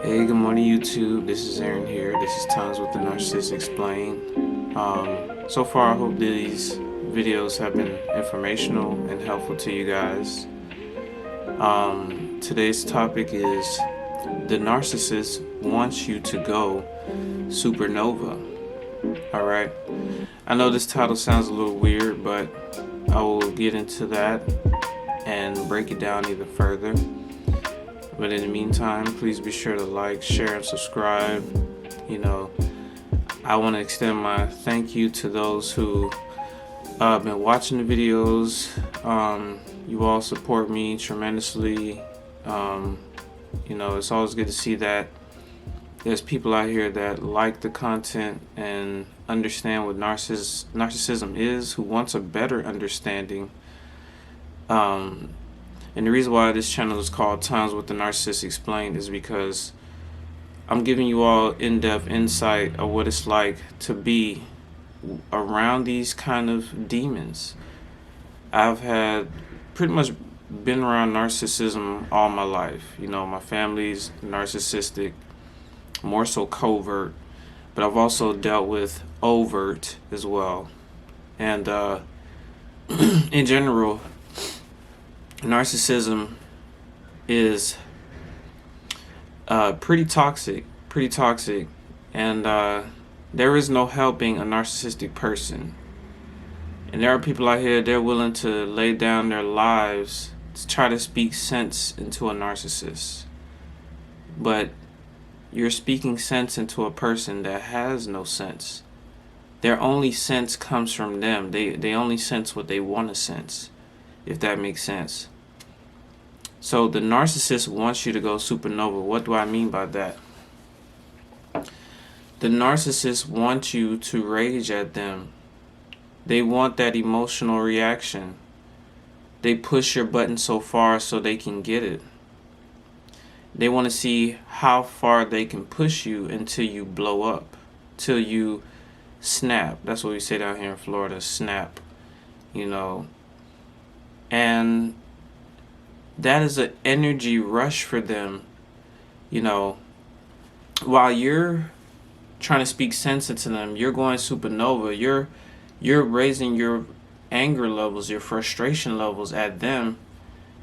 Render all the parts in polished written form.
Hey, good morning, YouTube. This is Aaron here. This is Times with the Narcissist Explained. So far, I hope these videos have been informational and helpful to you guys. Today's topic is the narcissist wants you to go supernova. Alright? I know this title sounds a little weird, but I will get into that and break it down even further. But in the meantime, please be sure to like, share, and subscribe. I want to extend my thank you to those who have been watching the videos. You all support me tremendously. It's always good to see that there's people out here that like the content and understand what narcissism is, who wants a better understanding. And the reason why this channel is called Times with the Narcissist Explained is because I'm giving you all in-depth insight of what it's like to be around these kind of demons. I've had pretty much been around narcissism all my life. My family's narcissistic, more so covert, but I've also dealt with overt as well. And in general, narcissism is pretty toxic, and there is no helping a narcissistic person. And there are people out here, they're willing to lay down their lives to try to speak sense into a narcissist. But you're speaking sense into a person that has no sense. Their only sense comes from them. They only sense what they want to sense, if that makes sense. So the narcissist wants you to go supernova. What do I mean by that? The narcissist wants you to rage at them. They want that emotional reaction. They push your button so far so they can get it. They want to see how far they can push you until you blow up, till you snap. That's what we say down here in Florida, snap. And that is an energy rush for them. While you're trying to speak sense into them, you're going supernova. You're raising your anger levels, your frustration levels at them.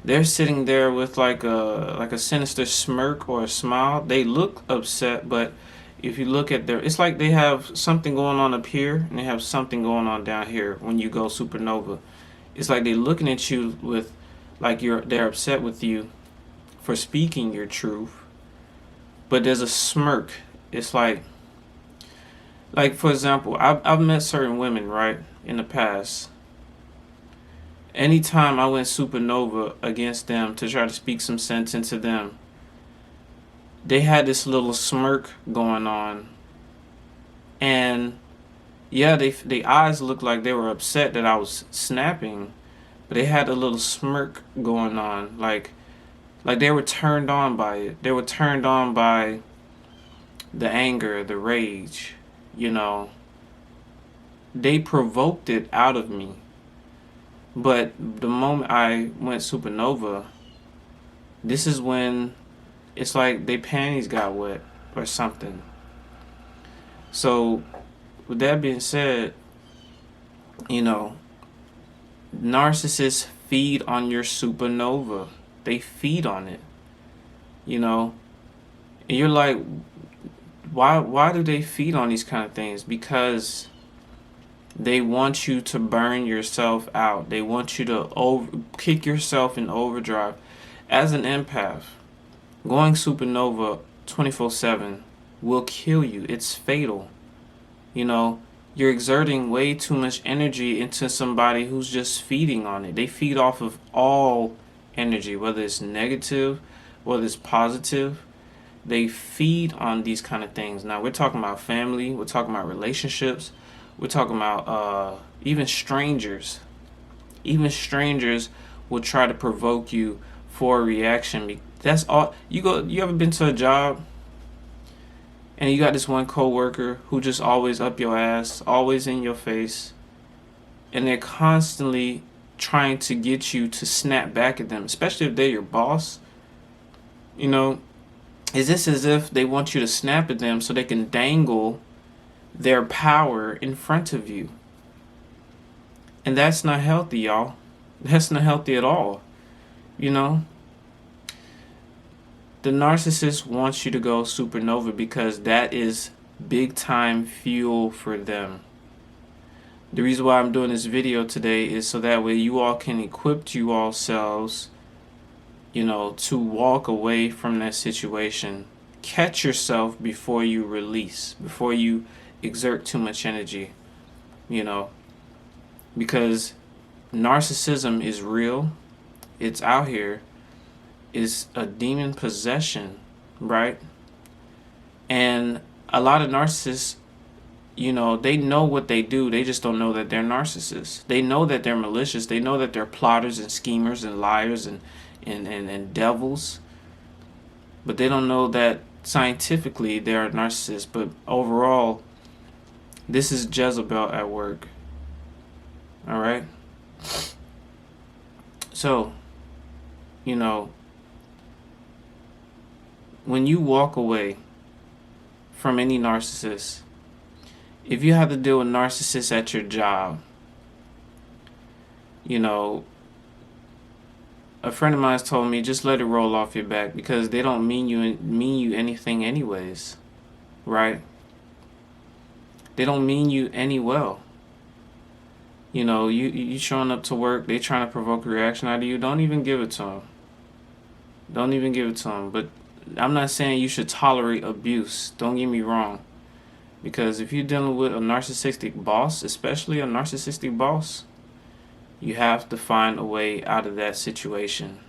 They're sitting there with like a sinister smirk or a smile. They look upset, but if you look at it's like they have something going on up here and they have something going on down here when you go supernova. It's like they're looking at you with like they're upset with you for speaking your truth, but there's a smirk. It's like for example, I've met certain women, right, in the past. Anytime I went supernova against them to try to speak some sense into them, they had this little smirk going on, and yeah, they eyes looked like they were upset that I was snapping, but they had a little smirk going on, like they were turned on by it. They were turned on by the anger, the rage. They provoked it out of me. But the moment I went supernova, this is when it's like their panties got wet or something. So with that being said, narcissists feed on your supernova. They feed on it. And you're like, why do they feed on these kind of things? Because they want you to burn yourself out. They want you to kick yourself in overdrive. As an empath, going supernova 24/7 will kill you. It's fatal. You're exerting way too much energy into somebody who's just feeding on it. They feed off of all energy, whether it's negative, whether it's positive. They feed on these kind of things. Now, we're talking about family. We're talking about relationships. We're talking about even strangers. Even strangers will try to provoke you for a reaction. That's all. You ever been to a job and you got this one coworker who just always up your ass, always in your face, and they're constantly trying to get you to snap back at them, especially if they're your boss. is this as if they want you to snap at them so they can dangle their power in front of you. And that's not healthy, y'all. That's not healthy at all. You know? The narcissist wants you to go supernova because that is big time fuel for them. The reason why I'm doing this video today is so that way you all can equip you all selves, you know, to walk away from that situation. Catch yourself before you release, before you exert too much energy, you know, because narcissism is real. It's out here. It's a demon possession, right? And a lot of narcissists, you know, they know what they do. They just don't know that they're narcissists. They know that they're malicious. They know that they're plotters and schemers and liars and devils. But they don't know that scientifically they're a narcissist. But overall, this is Jezebel at work. All right? So, you know, when you walk away from any narcissist, if you have to deal with narcissists at your job, you know, a friend of mine told me just let it roll off your back because they don't mean you anything anyways, right? They don't mean you any well. You know, you showing up to work, they trying to provoke a reaction out of you. Don't even give it to them. Don't even give it to them. But I'm not saying you should tolerate abuse. Don't get me wrong. Because if you're dealing with a narcissistic boss, especially a narcissistic boss, you have to find a way out of that situation.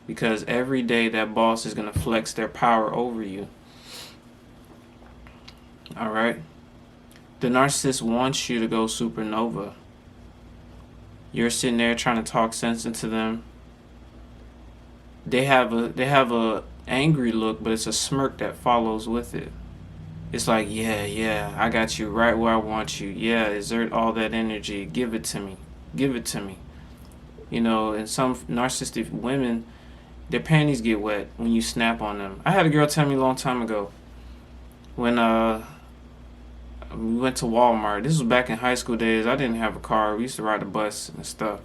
Because every day that boss is going to flex their power over you. Alright? The narcissist wants you to go supernova. You're sitting there trying to talk sense into them. They have a angry look, but it's a smirk that follows with it. It's like, yeah, I got you right where I want you. Yeah, exert all that energy. Give it to me. Give it to me. You know, and some narcissistic women, their panties get wet when you snap on them. I had a girl tell me a long time ago when we went to Walmart. This was back in high school days. I didn't have a car. We used to ride the bus and stuff.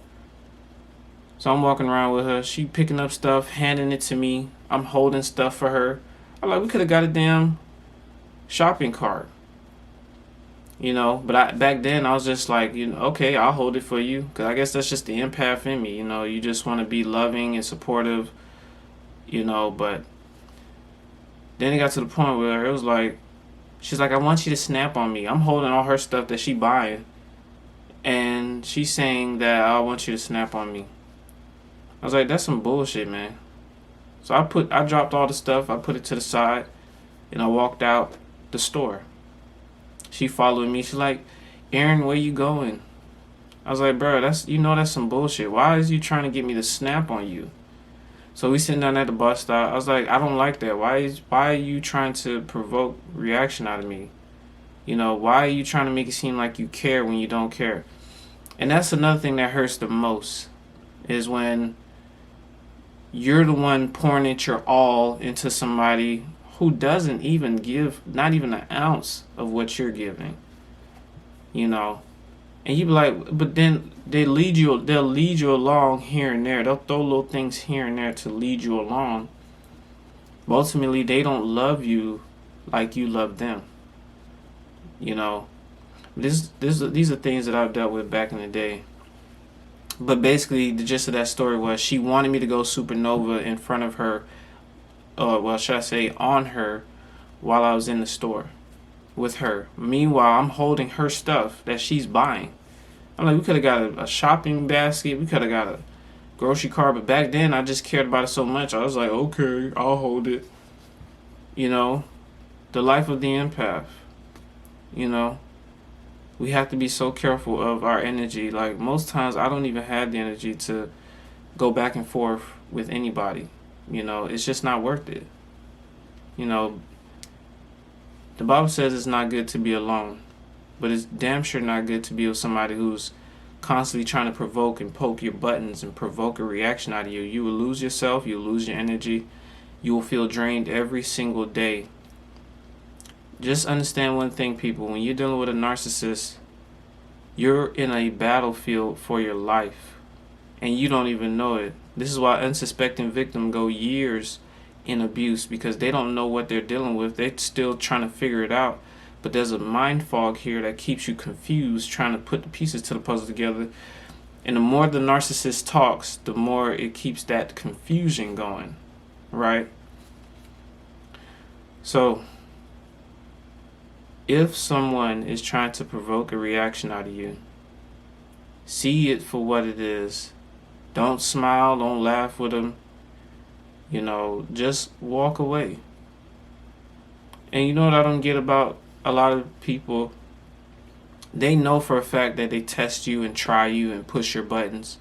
So I'm walking around with her. She picking up stuff, handing it to me. I'm holding stuff for her. I'm like, we could have got a damn shopping cart. You know, but back then I was just like, you know, okay, I'll hold it for you. Because I guess that's just the empath in me. You know, you just want to be loving and supportive, you know, but then it got to the point where it was like, she's like, I want you to snap on me. I'm holding all her stuff that she buying. And she's saying that I want you to snap on me. I was like, that's some bullshit, man. So I dropped all the stuff, I put it to the side, and I walked out the store. She followed me. She's like, Aaron, where you going? I was like, bro, that's some bullshit. Why is you trying to get me to snap on you? So we sitting down at the bus stop. I was like, I don't like that. Why are you trying to provoke reaction out of me? You know, why are you trying to make it seem like you care when you don't care? And that's another thing that hurts the most, is when you're the one pouring it your all into somebody who doesn't even give not even an ounce of what you're giving. You know. And you be like, but then they'll lead you along here and there. They'll throw little things here and there to lead you along. But ultimately they don't love you like you love them. You know. These are things that I've dealt with back in the day. But basically, the gist of that story was she wanted me to go supernova in front of her, well, should I say on her, while I was in the store with her. Meanwhile, I'm holding her stuff that she's buying. I'm like, we could have got a shopping basket. We could have got a grocery cart. But back then, I just cared about it so much. I was like, okay, I'll hold it. You know, the life of the empath. You know. We have to be so careful of our energy. Like, most times I don't even have the energy to go back and forth with anybody. You know, it's just not worth it. You know, the Bible says it's not good to be alone. But it's damn sure not good to be with somebody who's constantly trying to provoke and poke your buttons and provoke a reaction out of you. You will lose yourself. You'll lose your energy. You will feel drained every single day. Just understand one thing, people. When you're dealing with a narcissist, you're in a battlefield for your life, and you don't even know it. This is why unsuspecting victims go years in abuse, because they don't know what they're dealing with. They're still trying to figure it out. But there's a mind fog here that keeps you confused, trying to put the pieces to the puzzle together. And the more the narcissist talks, the more it keeps that confusion going, right? So, if someone is trying to provoke a reaction out of you, see it for what it is. Don't smile, don't laugh with them. You know, just walk away. And you know what I don't get about a lot of people? They know for a fact that they test you and try you and push your buttons.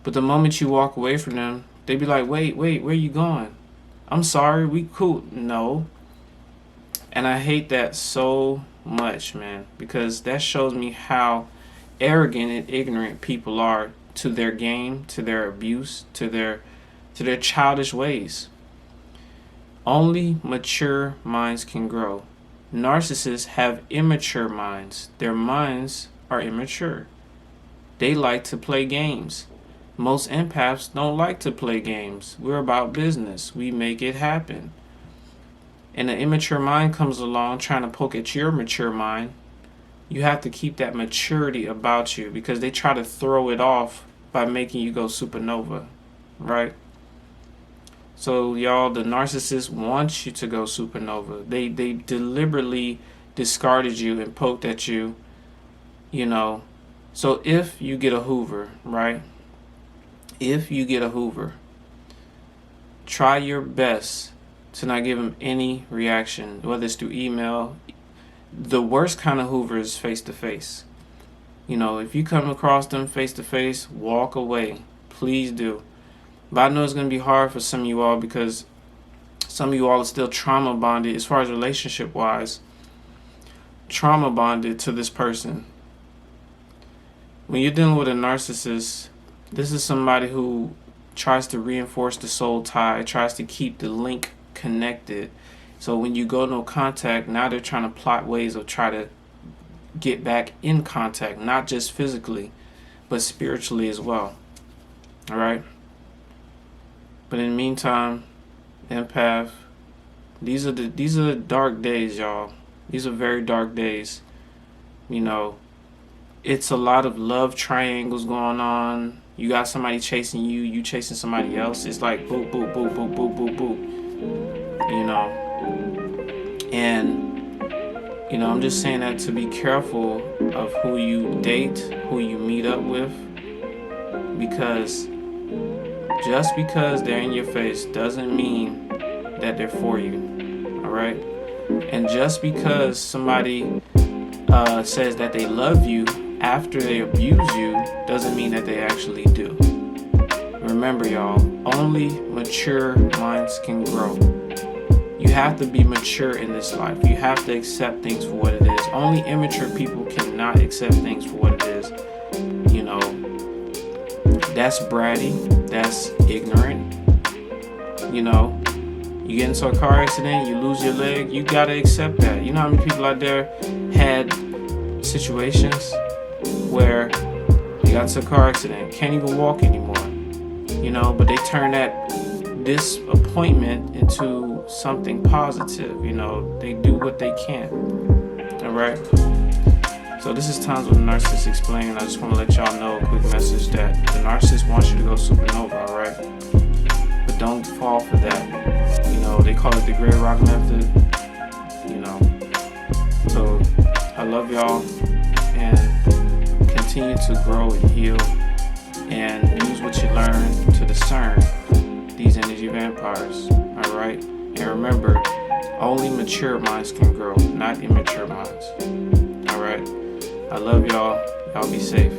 But the moment you walk away from them, they be like, wait, where you going? I'm sorry, we cool. No. And I hate that so much, man, because that shows me how arrogant and ignorant people are to their game, to their abuse, to their childish ways. Only mature minds can grow. Narcissists have immature minds. Their minds are immature. They like to play games. Most empaths don't like to play games. We're about business. We make it happen. And an immature mind comes along trying to poke at your mature mind. You have to keep that maturity about you, because they try to throw it off by making you go supernova, right? So y'all, the narcissist wants you to go supernova. They deliberately discarded you and poked at you, you know. So if you get a Hoover, right? If you get a Hoover, try your best to not give them any reaction, whether it's through email. The worst kind of Hoover is face to face. You know, if you come across them face to face, walk away. Please do. But I know it's going to be hard for some of you all, because some of you all are still trauma bonded, as far as relationship wise, trauma bonded to this person. When you're dealing with a narcissist, this is somebody who tries to reinforce the soul tie, tries to keep the link connected. So when you go no contact, now they're trying to plot ways of try to get back in contact, not just physically, but spiritually as well. All right. But in the meantime, empath, these are dark days, y'all. These are very dark days. You know, it's a lot of love triangles going on. You got somebody chasing you, you chasing somebody else. It's like boop, boop, boop, boop, boop, boop, boop. You know, and you know, I'm just saying that to be careful of who you date, who you meet up with, because just because they're in your face doesn't mean that they're for you. All right. And just because somebody says that they love you after they abuse you doesn't mean that they actually do. Remember, y'all, only mature minds can grow. You have to be mature in this life. You have to accept things for what it is. Only immature people cannot accept things for what it is. You know, that's bratty. That's ignorant. You know, you get into a car accident, you lose your leg, you gotta accept that. You know how many people out there had situations where they got into a car accident, can't even walk anymore. You know, but they turn that disappointment into something positive. You know, they do what they can. All right. So this is Times with the Narcissist Explained. I just want to let y'all know a quick message that the narcissist wants you to go supernova. All right, but don't fall for that. You know, they call it the gray rock method. You know, so I love y'all, and continue to grow and heal, and use what you learn to discern these energy vampires. All right, and remember, only mature minds can grow, not immature minds. All right, I love y'all. Y'all be safe.